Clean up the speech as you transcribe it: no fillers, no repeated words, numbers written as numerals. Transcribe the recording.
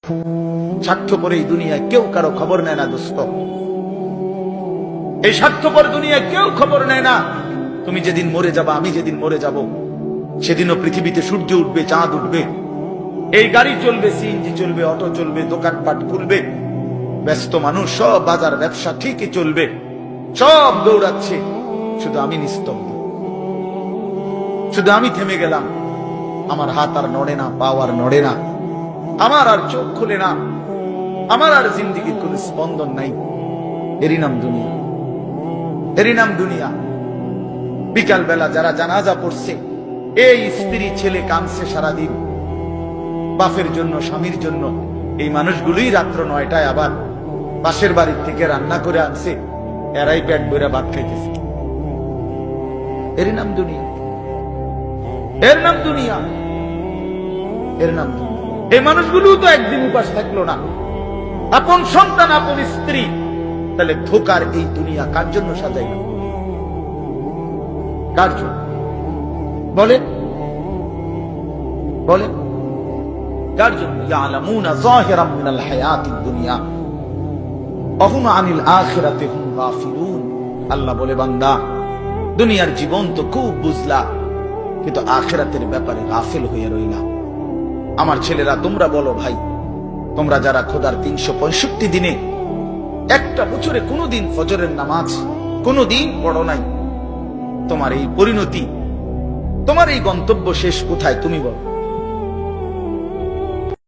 স্বার্থপর এই দুনিয়ায় কেউ কারো খবর নেয় না দোস্ত। এই স্বার্থপর দুনিয়ায় কেউ খবর নেয় না। তুমি যেদিন মরে যাবা, আমি যেদিন মরে যাব, সেদিনও পৃথিবীতে সূর্য উঠবে, চাঁদ উঠবে, এই গাড়ি চলবে, সিএনজি চলবে, অটো চলবে, দোকানপাট খুলবে, ব্যস্ত মানুষ সব বাজার ব্যবসা ঠিকই চলবে, সব দৌড়াচ্ছে, শুধু আমি নিস্তব্ধ, শুধু আমি থেমে গেলাম। আমার হাত আর নড়ে না, পা আর নড়ে না, আমার আর চোখ খুলে না, আমার আর জিন্দেগির কোন স্পন্দন নাই। এরই নাম দুনিয়া, এরই নাম দুনিয়া। বিকাল বেলা যারা জানাজা পড়ছে, এই স্ত্রী ছেলে কাঁদছে সারাদিন বাপের জন্য, স্বামীর জন্য, এই মানুষগুলোই রাত্র 9টায় আবার পাশের বাড়ির থেকে রান্না করে আনছে, এরাই পেট ভরে ভাত খাইতেছে। এর নাম দুনিয়া, এর নাম দুনিয়া, এর নাম দুনিয়া। এই মানুষগুলো তো একদিন উপাস থাকলো না, আপন সন্তান, আপন স্ত্রী। তাহলে ধোকার এই দুনিয়া কার জন্য সাজাইলাম? কার জন্য বলেন, বলেন কার জন্য? ইয়ালামুনা যাহিরাম মিনাল হায়াতিদ দুনিয়া ওয়া হুম আনিল আখিরাতি হুম গাফিলুন। আল্লাহ বলে, বান্দা, দুনিয়ার জীবন তো খুব বুঝলা, কিন্তু আখিরাতের ব্যাপারে গাফিল হয়ে রইলা। আমার ছেলেরা, তোমরা বলো ভাই, তোমরা যারা খোদার 365 দিনে একটা বছরে কোনোদিন ফজরের নামাজ কোনোদিন পড়ো নাই, তোমার এই পরিণতি, তোমার এই গন্তব্য শেষ কোথায় তুমি বলো?